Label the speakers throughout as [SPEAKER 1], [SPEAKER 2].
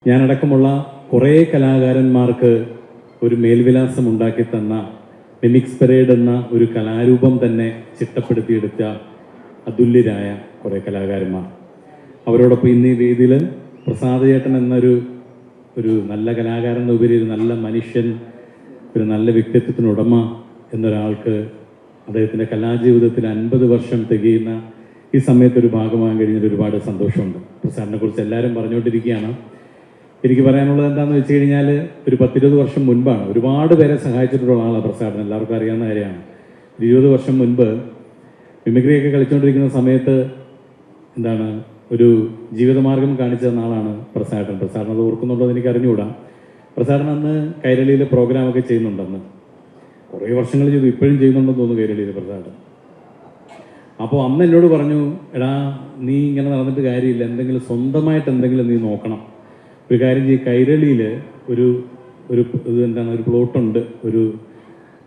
[SPEAKER 1] ഞാനടക്കമുള്ള കുറേ കലാകാരന്മാർക്ക് ഒരു മേൽവിലാസം ഉണ്ടാക്കി തന്ന മിമിക്സ് പരേഡ് എന്ന ഒരു കലാരൂപം തന്നെ ചിട്ടപ്പെടുത്തിയെടുത്ത അതുല്യരായ കുറേ കലാകാരന്മാർ. അവരോടൊപ്പം ഇന്ന് ഈ വേദിയിൽ പ്രസാദ് ചേട്ടൻ എന്നൊരു നല്ല കലാകാരൻ ഉപരി ഒരു നല്ല മനുഷ്യൻ, ഒരു നല്ല വ്യക്തിത്വത്തിനുടമ എന്നൊരാൾക്ക് അദ്ദേഹത്തിൻ്റെ കലാജീവിതത്തിൽ 50 വർഷം തികയുന്ന ഈ സമയത്തൊരു ഭാഗമാകാൻ കഴിഞ്ഞതിൽ ഒരുപാട് സന്തോഷമുണ്ട്. പ്രസാദിനെ കുറിച്ച് എല്ലാവരും പറഞ്ഞുകൊണ്ടിരിക്കുകയാണ്. എനിക്ക് പറയാനുള്ളത് എന്താണെന്ന് വെച്ച് കഴിഞ്ഞാൽ, ഒരു 10-20 വർഷം മുൻപാണ് ഒരുപാട് പേരെ സഹായിച്ചിട്ടുള്ള ആളാണ് പ്രസാദൻ. എല്ലാവർക്കും അറിയാവുന്ന കാര്യമാണ്. 20 വർഷം മുൻപ് മിമിക്രിയൊക്കെ കളിച്ചുകൊണ്ടിരിക്കുന്ന സമയത്ത് ഒരു ജീവിതമാർഗം കാണിച്ചു തന്ന ആളാണ് പ്രസാദൻ. പ്രസാദൻ അത് ഓർക്കുന്നുണ്ടോ എന്ന് എനിക്ക് അറിഞ്ഞുകൂടാ. പ്രസാദൻ അന്ന് കൈരളിയിൽ പ്രോഗ്രാമൊക്കെ ചെയ്യുന്നുണ്ടെന്ന് കുറേ വർഷങ്ങൾ ചെയ്തു, ഇപ്പോഴും ചെയ്യുന്നുണ്ടെന്ന് തോന്നുന്നു കൈരളിയിൽ പ്രസാദൻ. അപ്പോൾ അന്ന് എന്നോട് പറഞ്ഞു, എടാ നീ ഇങ്ങനെ നടന്നിട്ട് കാര്യമില്ല, എന്തെങ്കിലും സ്വന്തമായിട്ട് എന്തെങ്കിലും നീ നോക്കണം. ഒരു കാര്യം ചെയ്യും, കൈരളിയിൽ ഒരു പ്ലോട്ടുണ്ട്,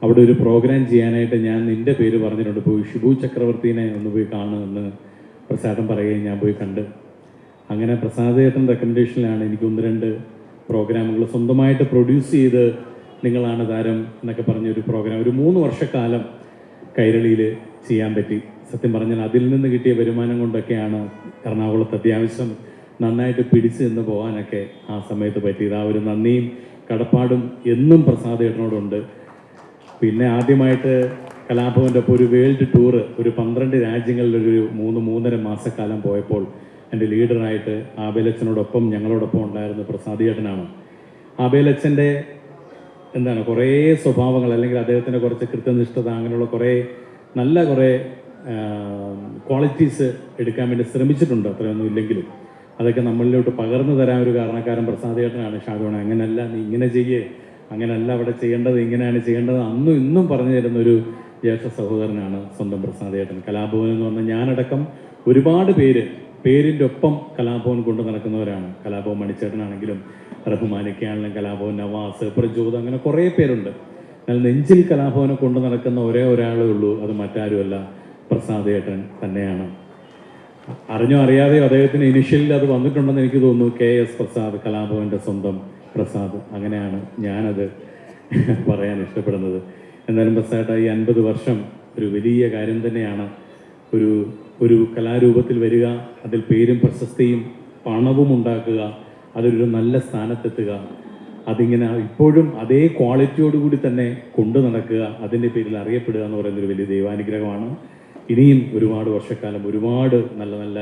[SPEAKER 1] അവിടെ ഒരു പ്രോഗ്രാം ചെയ്യാനായിട്ട് ഞാൻ നിൻ്റെ പേര് പറഞ്ഞിട്ടുണ്ട്, പോയി ഷിബു ചക്രവർത്തിനെ ഒന്ന് പോയി കാണുമെന്ന് പ്രസാദൻ പറയുകയും ഞാൻ പോയി കണ്ട്. അങ്ങനെ പ്രസാദ് ചേട്ടൻ റെക്കമെൻഡേഷനിലാണ് എനിക്ക് 1-2 പ്രോഗ്രാമുകൾ സ്വന്തമായിട്ട് പ്രൊഡ്യൂസ് ചെയ്ത് നിങ്ങളാണ് താരം എന്നൊക്കെ പറഞ്ഞൊരു പ്രോഗ്രാം ഒരു 3 വർഷക്കാലം കൈരളിയിൽ ചെയ്യാൻ പറ്റി. സത്യം പറഞ്ഞാൽ അതിൽ നിന്ന് കിട്ടിയ വരുമാനം കൊണ്ടൊക്കെയാണ് എറണാകുളത്ത് അത്യാവശ്യം നന്നായിട്ട് പിടിച്ചു നിന്ന് പോകാനൊക്കെ ആ സമയത്ത് പറ്റിയത്. ആ ഒരു നന്ദിയും കടപ്പാടും എന്നും പ്രസാദ് ചേട്ടനോടുണ്ട്. പിന്നെ ആദ്യമായിട്ട് കലാഭവൻ്റെ ഒപ്പം ഒരു വേൾഡ് ടൂറ് ഒരു 12 രാജ്യങ്ങളിലൊരു 3-3.5 മാസക്കാലം പോയപ്പോൾ എൻ്റെ ലീഡറായിട്ട് ആബേലച്ചനോടൊപ്പം ഞങ്ങളോടൊപ്പം ഉണ്ടായിരുന്ന പ്രസാദ് ചേട്ടനാണ്. ആബേലച്ചൻ്റെ കുറേ സ്വഭാവങ്ങൾ, അല്ലെങ്കിൽ അദ്ദേഹത്തിൻ്റെ കുറച്ച് കൃത്യനിഷ്ഠത, അങ്ങനെയുള്ള കുറേ ക്വാളിറ്റീസ് എടുക്കാൻ വേണ്ടി ശ്രമിച്ചിട്ടുണ്ട്. അത്രയൊന്നും ഇല്ലെങ്കിലും അതൊക്കെ നമ്മളിലോട്ട് പകർന്നു തരാൻ ഒരു കാരണക്കാരൻ പ്രസാദ് ചേട്ടനാണ്. ഷാജോണ അങ്ങനെയല്ല, നീ ഇങ്ങനെ ചെയ്യേ, അങ്ങനെയല്ല അവിടെ ചെയ്യേണ്ടത്, ഇങ്ങനെയാണ് ചെയ്യേണ്ടത്, അന്നും ഇന്നും പറഞ്ഞു തരുന്നൊരു ജ്യേഷ്ഠ സഹോദരനാണ് സ്വന്തം പ്രസാദ് ചേട്ടൻ. കലാഭവൻ എന്ന് പറഞ്ഞാൽ ഞാനടക്കം ഒരുപാട് പേരിൻ്റെ ഒപ്പം കലാഭവൻ കൊണ്ട് നടക്കുന്നവരാണ്. കലാഭവൻ മണിച്ചേട്ടനാണെങ്കിലും റഹ്മാനിക്കാണെങ്കിലും കലാഭവൻ നവാസ്, പ്രജോദ്, അങ്ങനെ കുറേ പേരുണ്ട്. എന്നാൽ നെഞ്ചിൽ കലാഭവനെ കൊണ്ട് നടക്കുന്ന ഒരേ ഒരാളേ ഉള്ളൂ, അത് മറ്റാരുമല്ല, പ്രസാദ് ചേട്ടൻ തന്നെയാണ്. അറിഞ്ഞോ അറിയാതെയോ അദ്ദേഹത്തിന് ഇനിഷ്യലിൽ അത് വന്നിട്ടുണ്ടെന്ന് എനിക്ക് തോന്നുന്നു. KS പ്രസാദ്, കലാഭവൻ്റെ സ്വന്തം പ്രസാദ്. അങ്ങനെയാണ് ഞാനത് പറയാൻ ഇഷ്ടപ്പെടുന്നത്. എന്നാലും പ്രസാദ് ഈ 50 വർഷം ഒരു വലിയ കാര്യം തന്നെയാണ്. ഒരു കലാരൂപത്തിൽ വരിക, അതിൽ പേരും പ്രശസ്തിയും പണവും ഉണ്ടാക്കുക, അതൊരു നല്ല സ്ഥാനത്തെത്തുക, അതിങ്ങനെ ഇപ്പോഴും അതേ ക്വാളിറ്റിയോടുകൂടി തന്നെ കൊണ്ടു നടക്കുക, അതിൻ്റെ പേരിൽ അറിയപ്പെടുക എന്ന് പറയുന്നൊരു വലിയ ദൈവാനുഗ്രഹമാണ്. ഇനിയും ഒരുപാട് വർഷക്കാലം ഒരുപാട് നല്ല നല്ല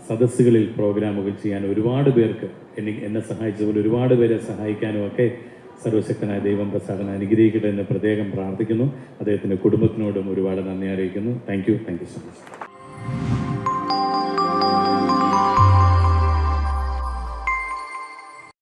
[SPEAKER 1] സദസ്സുകളിൽ പ്രോഗ്രാമുകൾ ചെയ്യാൻ ഒരുപാട് പേർക്ക് എന്നെ സഹായിച്ചതുപോലെ ഒരുപാട് പേരെ സഹായിക്കാനും ഒക്കെ സർവശക്തനായ ദൈവം പ്രസാദനെ അനുഗ്രഹിക്കട്ടെ എന്ന് പ്രത്യേകം പ്രാർത്ഥിക്കുന്നു. അദ്ദേഹത്തിൻ്റെ കുടുംബത്തിനോടും ഒരുപാട് നന്ദി അറിയിക്കുന്നു. Thank you so much.